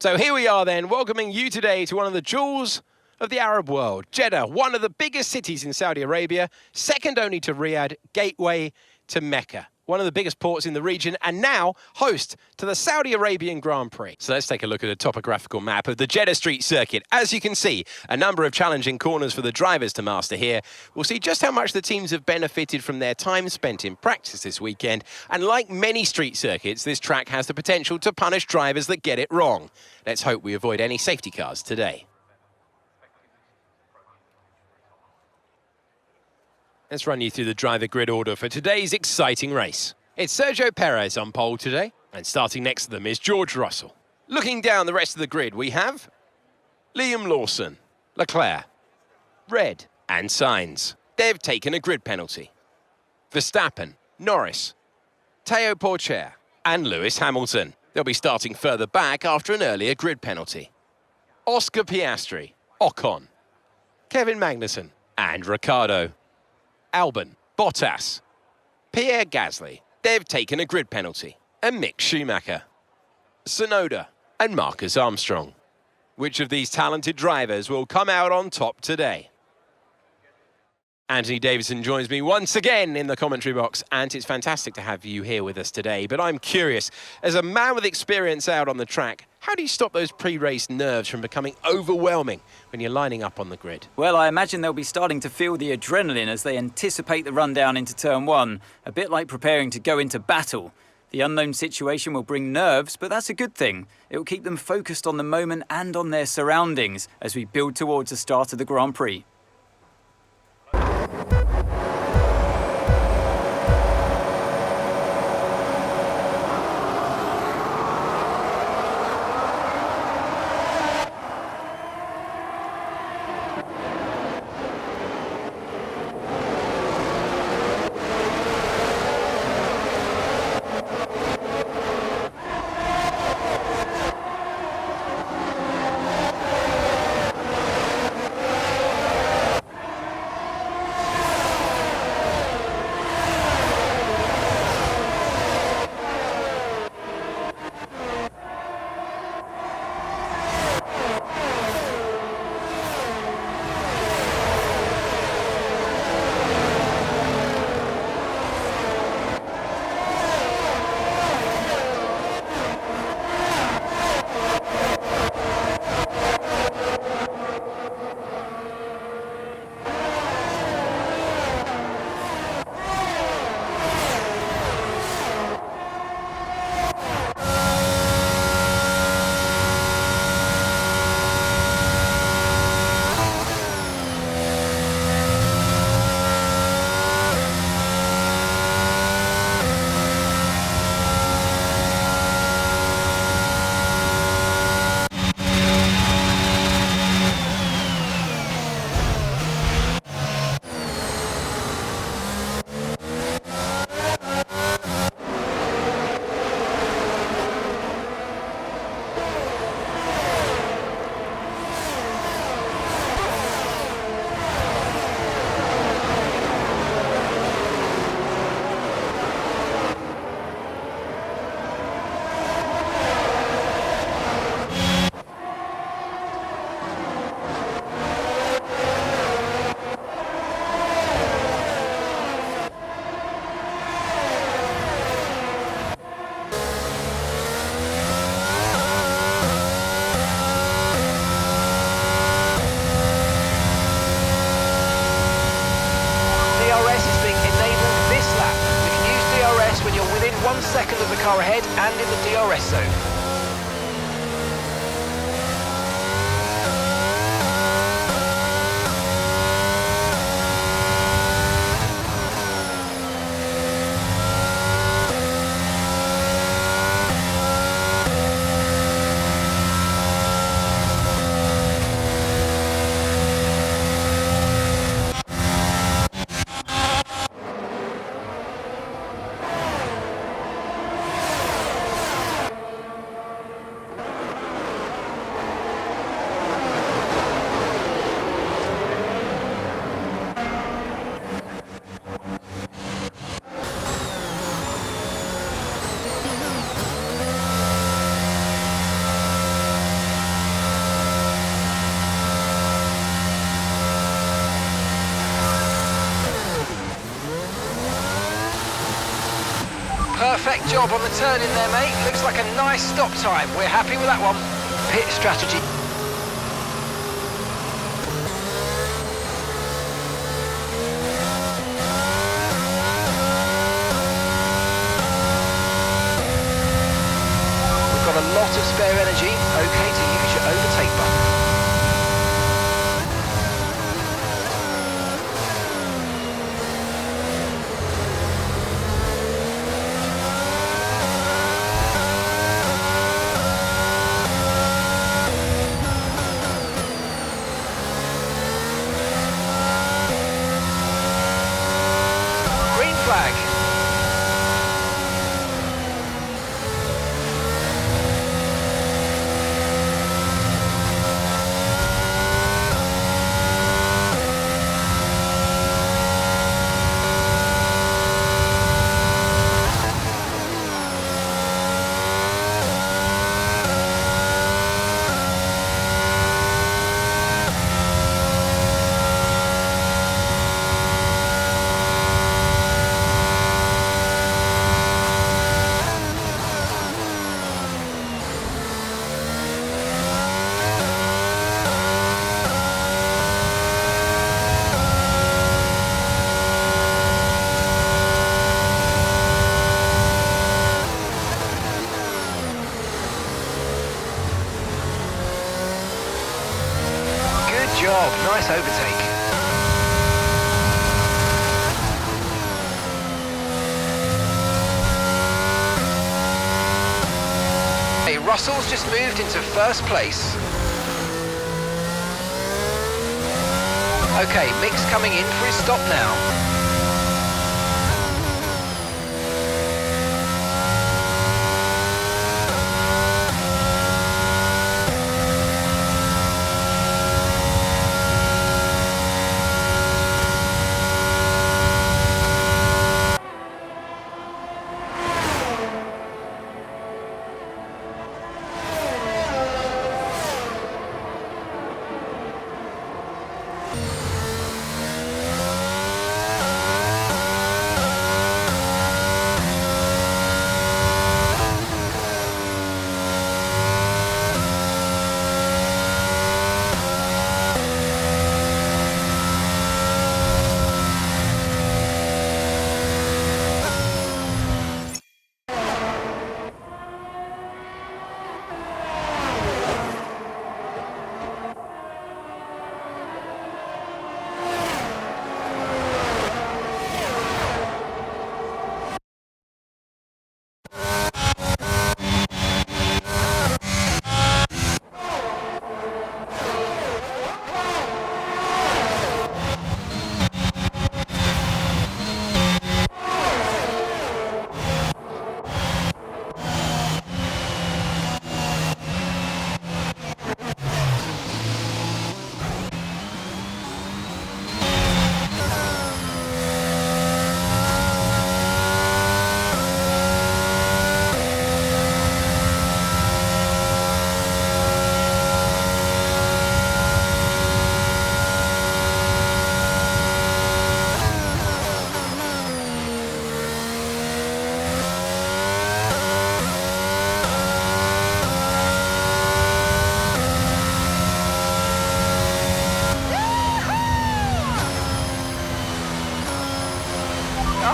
So here we are then, welcoming you today to one of the jewels of the Arab world. Jeddah, one of the biggest cities in Saudi Arabia, second only to Riyadh, gateway to Mecca. One of the biggest ports in the region, and now host to the Saudi Arabian Grand Prix. So let's take a look at a topographical map of the Jeddah Street Circuit. As you can see, a number of challenging corners for the drivers to master here. We'll see just how much the teams have benefited from their time spent in practice this weekend. And like many street circuits, this track has the potential to punish drivers that get it wrong. Let's hope we avoid any safety cars today. Let's run you through the driver grid order for today's exciting race. It's Sergio Perez on pole today, and starting next to them is George Russell. Looking down the rest of the grid, we have Liam Lawson, Leclerc, Red, and Sainz. They've taken a grid penalty. Verstappen, Norris, Teo Porcher, and Lewis Hamilton. They'll be starting further back after an earlier grid penalty. Oscar Piastri, Ocon, Kevin Magnussen, and Ricciardo. Albon, Bottas, Pierre Gasly, they've taken a grid penalty, and Mick Schumacher, Tsunoda, and Marcus Armstrong. Which of these talented drivers will come out on top today? Anthony Davidson joins me once again in the commentary box, and it's fantastic to have you here with us today. But I'm curious, as a man with experience out on the track, how do you stop those pre-race nerves from becoming overwhelming when you're lining up on the grid? Well, I imagine they'll be starting to feel the adrenaline as they anticipate the rundown into turn one, a bit like preparing to go into battle. The unknown situation will bring nerves, but that's a good thing. It will keep them focused on the moment and on their surroundings as we build towards the start of the Grand Prix. Second of the car ahead and in the DRS zone. Perfect job on the turn in there, mate. Looks like a nice stop time. We're happy with that one. Pit strategy. We've got a lot of spare energy. Okay to use your overtake button. Flag. Job, nice overtake. Hey, Russell's just moved into first place. Okay, Mick's coming in for his stop now.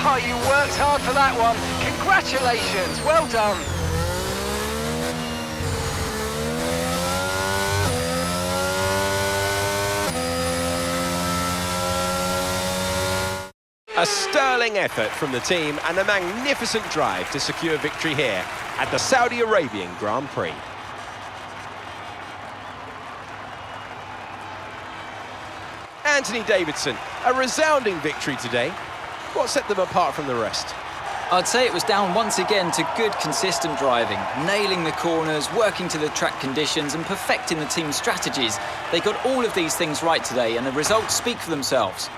Oh, you worked hard for that one. Congratulations, well done. A sterling effort from the team and a magnificent drive to secure victory here at the Saudi Arabian Grand Prix. Anthony Davidson, a resounding victory today. What set them apart from the rest? I'd say it was down once again to good, consistent driving, nailing the corners, working to the track conditions and perfecting the team's strategies. They got all of these things right today and the results speak for themselves.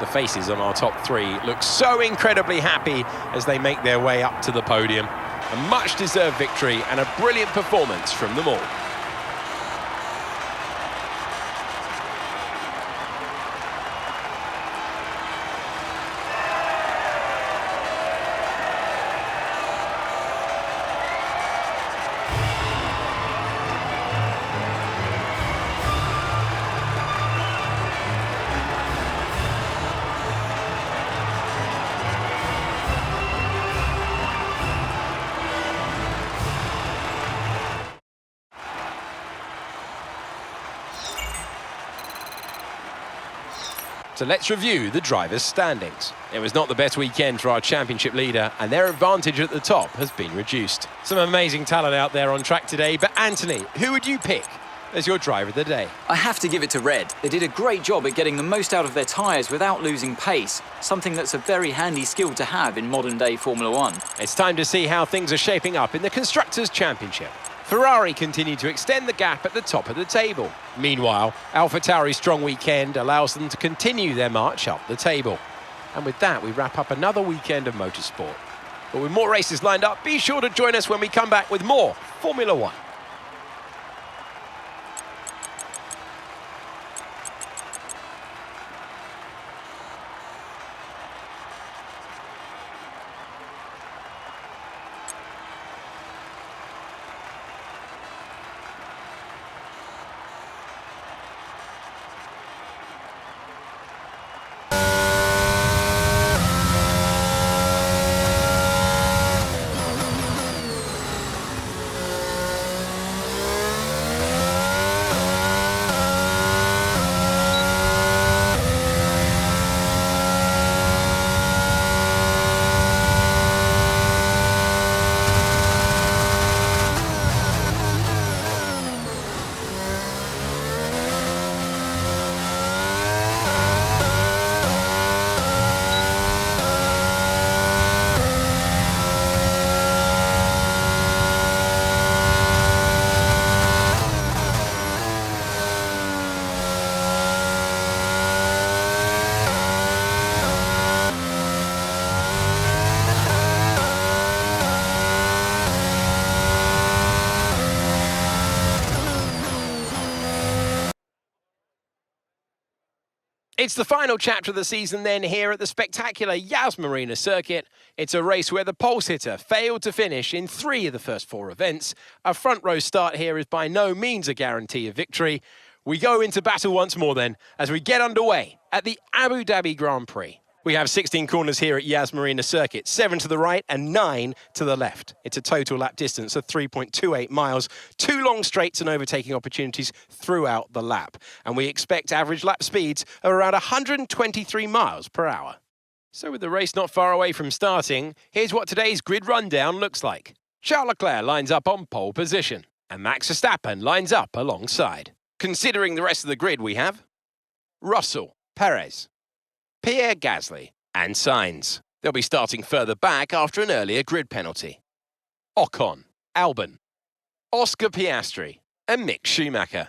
The faces on our top three look so incredibly happy as they make their way up to the podium. A much-deserved victory and a brilliant performance from them all. So let's review the drivers' standings. It was not the best weekend for our championship leader, and their advantage at the top has been reduced. Some amazing talent out there on track today, but Anthony, who would you pick as your driver of the day? I have to give it to Red. They did a great job at getting the most out of their tyres without losing pace, something that's a very handy skill to have in modern-day Formula One. It's time to see how things are shaping up in the Constructors' Championship. Ferrari continue to extend the gap at the top of the table. Meanwhile, AlphaTauri's strong weekend allows them to continue their march up the table. And with that, we wrap up another weekend of motorsport. But with more races lined up, be sure to join us when we come back with more Formula One. It's the final chapter of the season then here at the spectacular Yas Marina circuit. It's a race where the pole sitter failed to finish in 3 of the first 4 events. A front row start here is by no means a guarantee of victory. We go into battle once more then as we get underway at the Abu Dhabi Grand Prix. We have 16 corners here at Yas Marina circuit, 7 to the right and 9 to the left. It's a total lap distance of 3.28 miles, 2 long straights and overtaking opportunities throughout the lap. And we expect average lap speeds of around 123 miles per hour. So with the race not far away from starting, here's what today's grid rundown looks like. Charles Leclerc lines up on pole position, and Max Verstappen lines up alongside. Considering the rest of the grid, we have Russell, Perez, Pierre Gasly and Sainz. They'll be starting further back after an earlier grid penalty. Ocon, Albon, Oscar Piastri and Mick Schumacher.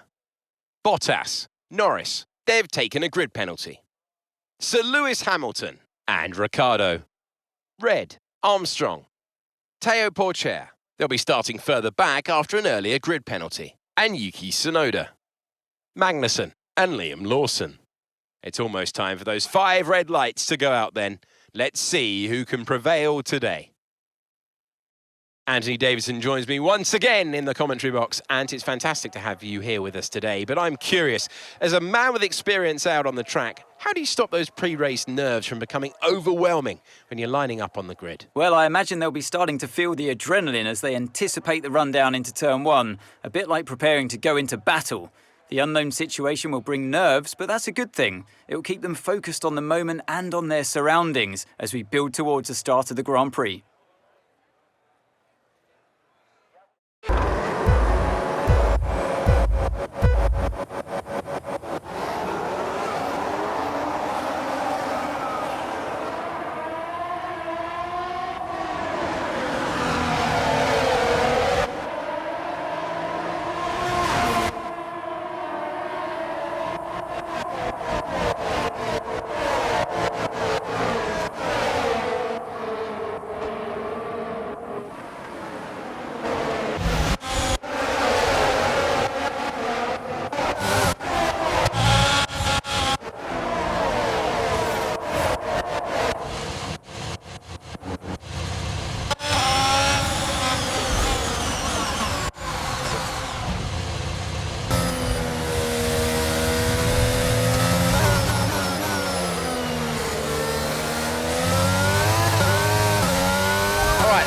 Bottas, Norris, they've taken a grid penalty. Sir Lewis Hamilton and Ricciardo. Red, Armstrong, Teo Porcher. They'll be starting further back after an earlier grid penalty. And Yuki Tsunoda, Magnussen and Liam Lawson. It's almost time for those 5 red lights to go out then. Let's see who can prevail today. Anthony Davidson joins me once again in the commentary box, and it's fantastic to have you here with us today. But I'm curious, as a man with experience out on the track, how do you stop those pre-race nerves from becoming overwhelming when you're lining up on the grid? Well, I imagine they'll be starting to feel the adrenaline as they anticipate the rundown into turn 1, a bit like preparing to go into battle. The unknown situation will bring nerves, but that's a good thing. It will keep them focused on the moment and on their surroundings as we build towards the start of the Grand Prix.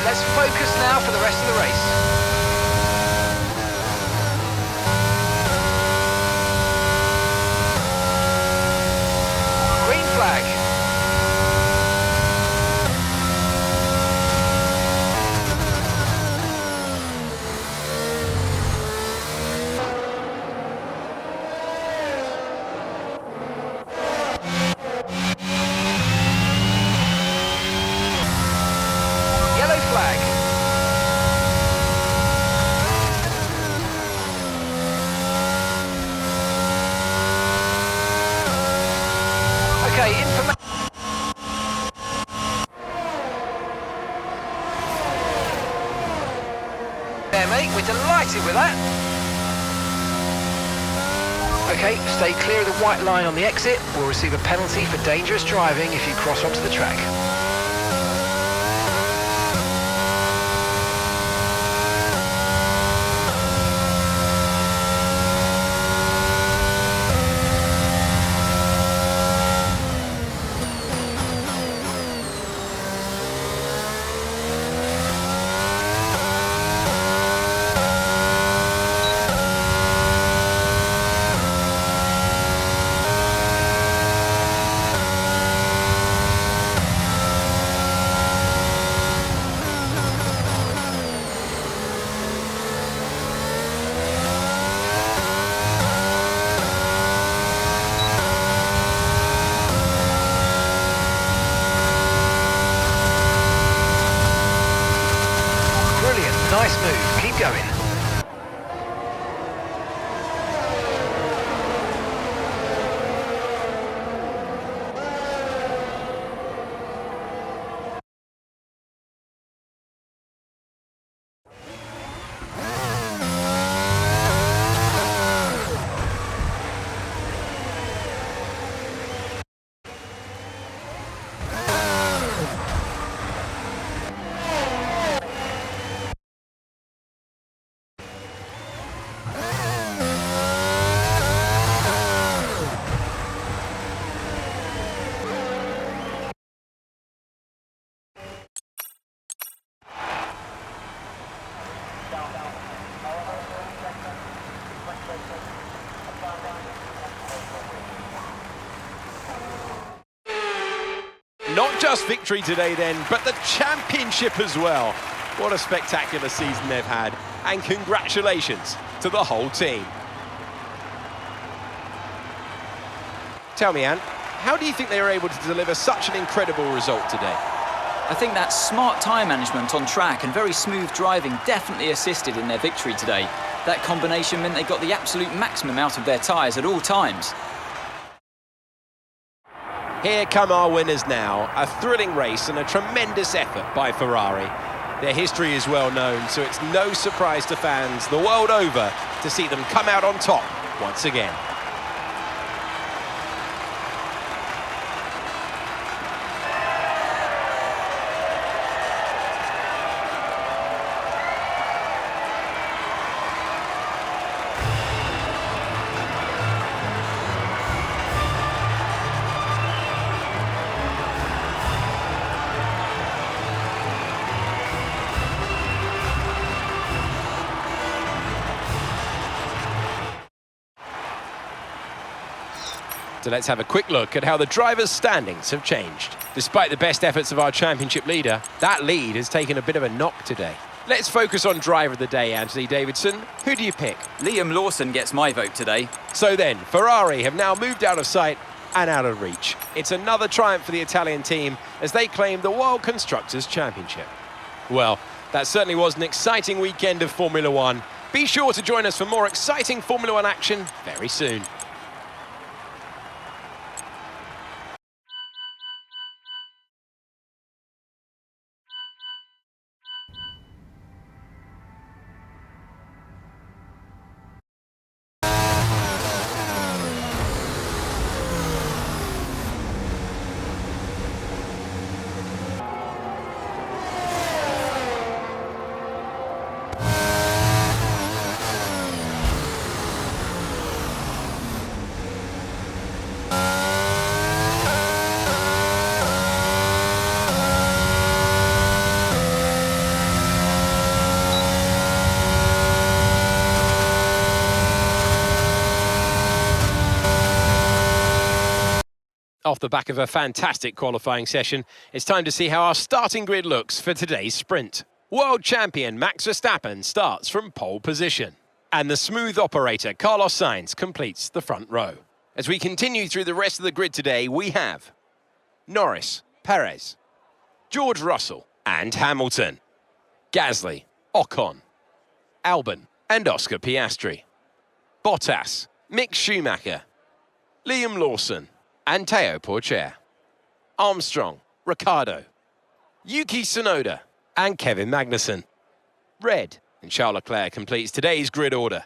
Let's focus now for the rest of the race. Green Okay, information. There, mate, we're delighted with that. Okay, stay clear of the white line on the exit. We'll receive a penalty for dangerous driving if you cross onto the track. Nice move, keep going. Not just victory today then, but the championship as well. What a spectacular season they've had, and congratulations to the whole team. Tell me, Ant, how do you think they were able to deliver such an incredible result today? I think that smart tyre management on track and very smooth driving definitely assisted in their victory today. That combination meant they got the absolute maximum out of their tyres at all times. Here come our winners now. A thrilling race and a tremendous effort by Ferrari. Their history is well known, so it's no surprise to fans the world over to see them come out on top once again. So let's have a quick look at how the drivers' standings have changed. Despite the best efforts of our championship leader, that lead has taken a bit of a knock today. Let's focus on driver of the day, Anthony Davidson. Who do you pick? Liam Lawson gets my vote today. So then, Ferrari have now moved out of sight and out of reach. It's another triumph for the Italian team as they claim the World Constructors' Championship. Well, that certainly was an exciting weekend of Formula One. Be sure to join us for more exciting Formula One action very soon. Off the back of a fantastic qualifying session, it's time to see how our starting grid looks for today's sprint. World champion Max Verstappen starts from pole position, and the smooth operator Carlos Sainz completes the front row. As we continue through the rest of the grid today, we have Norris, Perez, George Russell and Hamilton, Gasly, Ocon, Albon and Oscar Piastri, Bottas, Mick Schumacher, Liam Lawson, Anteo Pourchaire, Armstrong, Ricciardo, Yuki Tsunoda and Kevin Magnussen. Red, and Charles Leclerc completes today's grid order.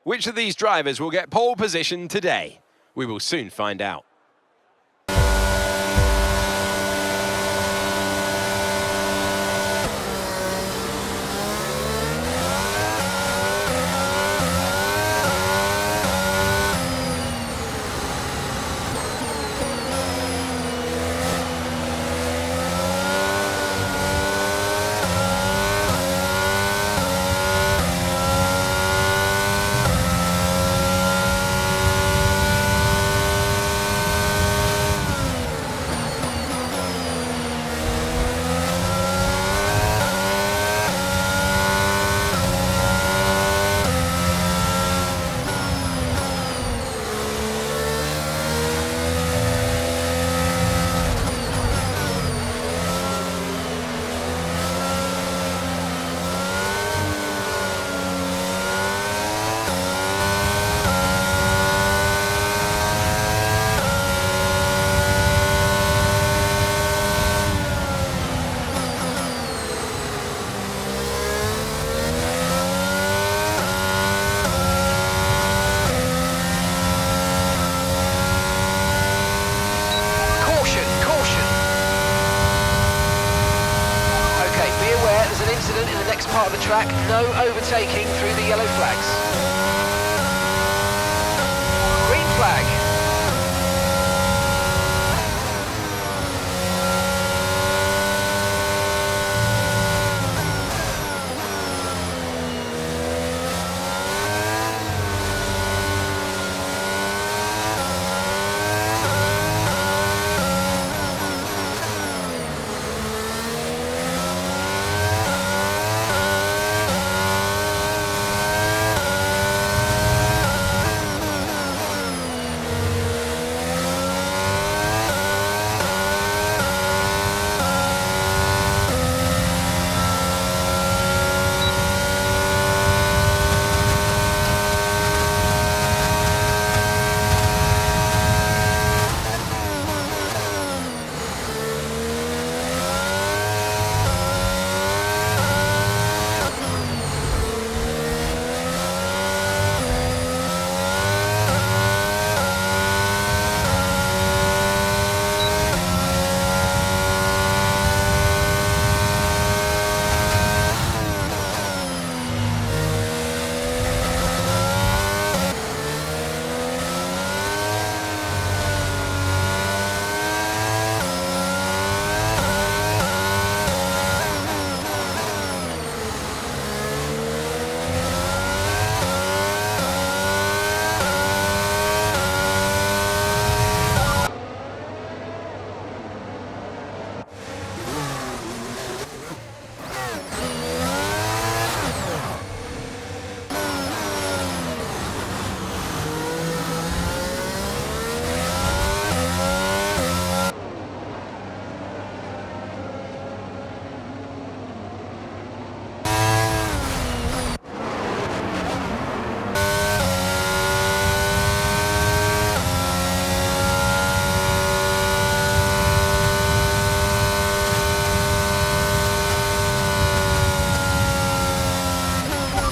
Which of these drivers will get pole position today? We will soon find out. Part of the track, no overtaking through the yellow flags. Green flag.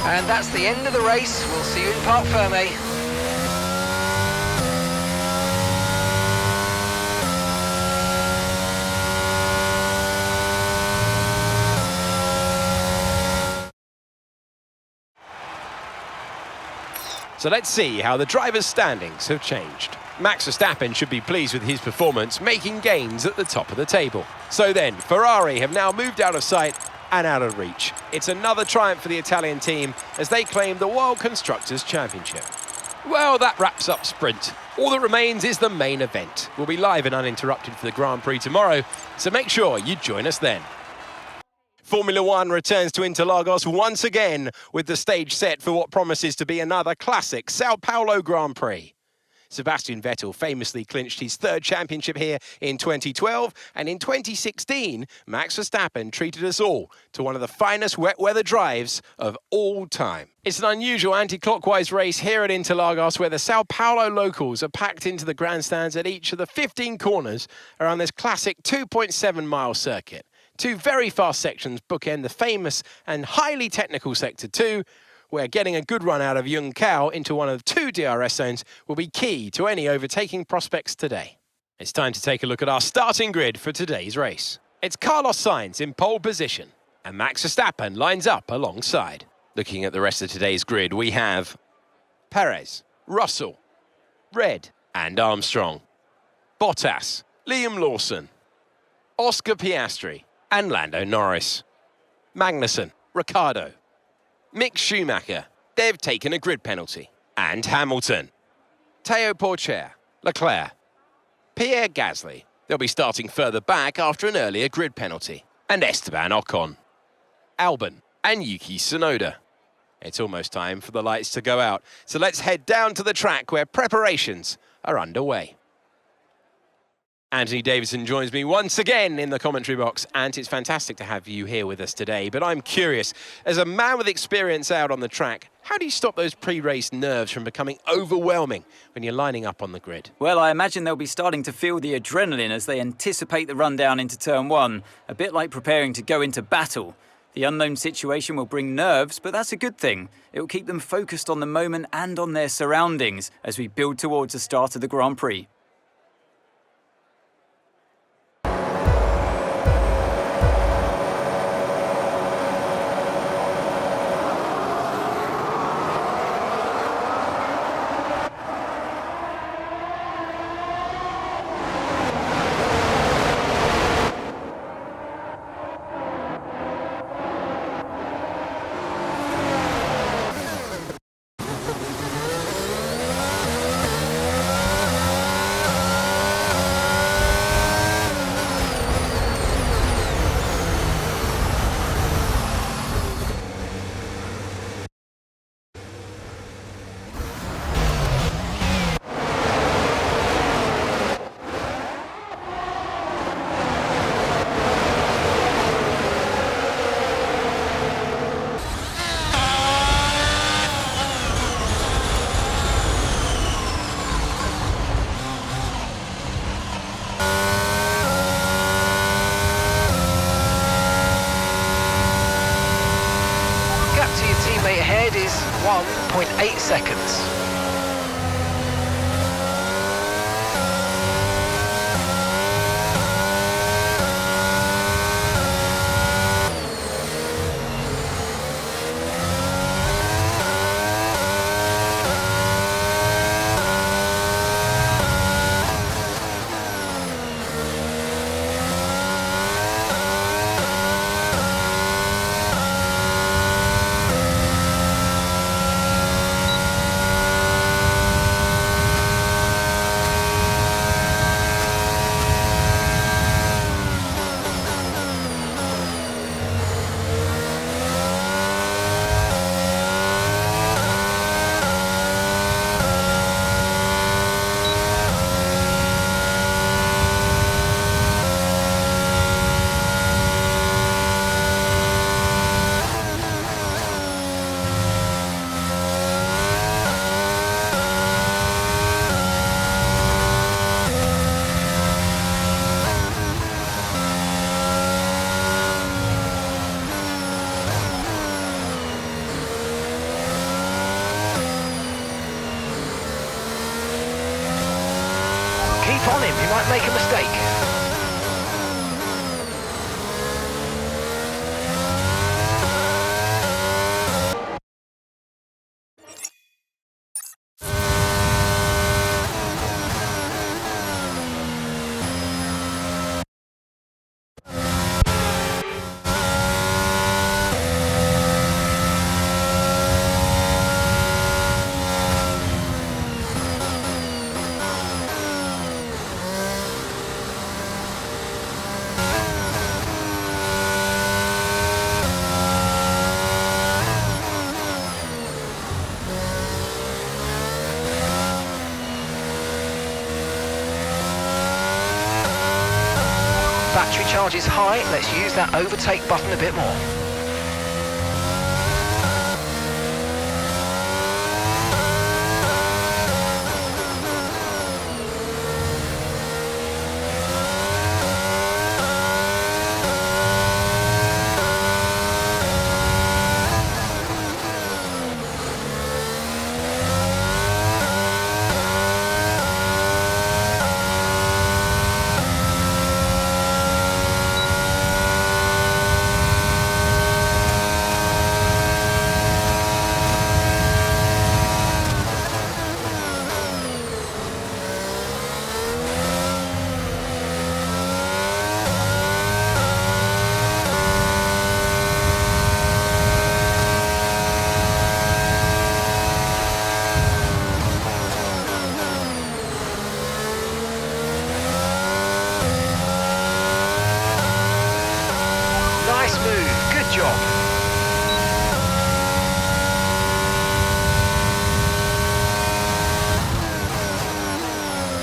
And that's the end of the race. We'll see you in Parc Fermé. So let's see how the drivers' standings have changed. Max Verstappen should be pleased with his performance, making gains at the top of the table. So then, Ferrari have now moved out of sight and out of reach. It's another triumph for the Italian team as they claim the World Constructors' Championship. Well, that wraps up Sprint. All that remains is the main event. We'll be live and uninterrupted for the Grand Prix tomorrow, so make sure you join us then. Formula One returns to Interlagos once again with the stage set for what promises to be another classic Sao Paulo Grand Prix. Sebastian Vettel famously clinched his third championship here in 2012, and in 2016, Max Verstappen treated us all to one of the finest wet weather drives of all time. It's an unusual anti-clockwise race here at Interlagos, where the Sao Paulo locals are packed into the grandstands at each of the 15 corners around this classic 2.7-mile circuit. Two very fast sections bookend the famous and highly technical Sector 2, where getting a good run out of Yung Cao into one of two DRS zones will be key to any overtaking prospects today. It's time to take a look at our starting grid for today's race. It's Carlos Sainz in pole position, and Max Verstappen lines up alongside. Looking at the rest of today's grid, we have Perez, Russell, Red and Armstrong, Bottas, Liam Lawson, Oscar Piastri and Lando Norris, Magnussen, Ricciardo, Mick Schumacher, they've taken a grid penalty, and Hamilton, Théo Pourchaire, Leclerc, Pierre Gasly, they'll be starting further back after an earlier grid penalty, and Esteban Ocon, Albon and Yuki Tsunoda. It's almost time for the lights to go out, so let's head down to the track where preparations are underway. Anthony Davidson joins me once again in the commentary box, and it's fantastic to have you here with us today. But I'm curious, as a man with experience out on the track, how do you stop those pre-race nerves from becoming overwhelming when you're lining up on the grid? Well, I imagine they'll be starting to feel the adrenaline as they anticipate the rundown into turn one, a bit like preparing to go into battle. The unknown situation will bring nerves, but that's a good thing. It will keep them focused on the moment and on their surroundings as we build towards the start of the Grand Prix. Ahead is 1.8 seconds. Keep on him, he might make a mistake. battery charge is high, let's use that overtake button a bit more. Nice move, good job.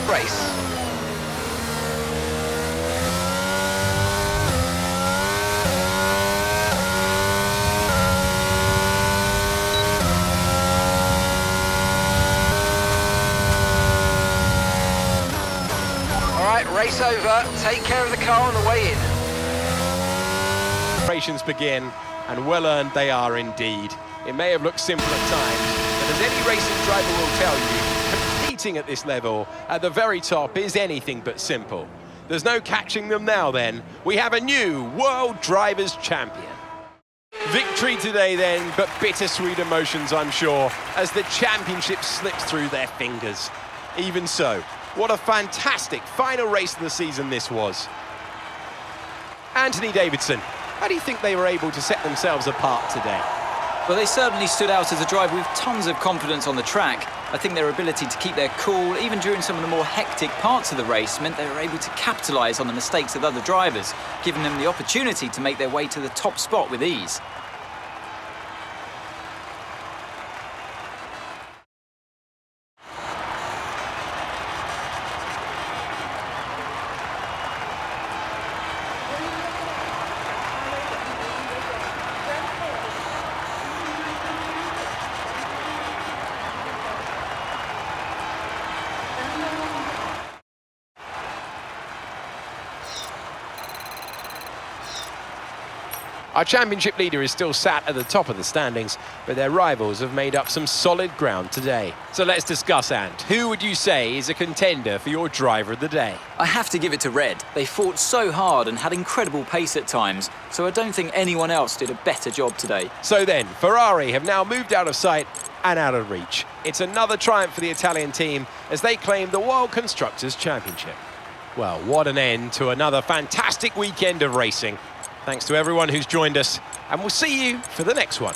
Race. All right, race over. Take care of the car on the way in. Preparations begin, and well earned they are indeed. It may have looked simple at times, but as any racing driver will tell you, competing at this level, at the very top, is anything but simple. There's no catching them now then. We have a new World Drivers' Champion. Victory today then, but bittersweet emotions, I'm sure, as the championship slips through their fingers. Even so, what a fantastic final race of the season this was. Anthony Davidson, how do you think they were able to set themselves apart today? Well, they certainly stood out as a driver with tons of confidence on the track. I think their ability to keep their cool, even during some of the more hectic parts of the race, meant they were able to capitalise on the mistakes of other drivers, giving them the opportunity to make their way to the top spot with ease. Our championship leader is still sat at the top of the standings, but their rivals have made up some solid ground today. So let's discuss, Ant. Who would you say is a contender for your driver of the day? I have to give it to Red. They fought so hard and had incredible pace at times, so I don't think anyone else did a better job today. So then, Ferrari have now moved out of sight and out of reach. It's another triumph for the Italian team as they claim the World Constructors' Championship. Well, what an end to another fantastic weekend of racing. Thanks to everyone who's joined us, and we'll see you for the next one.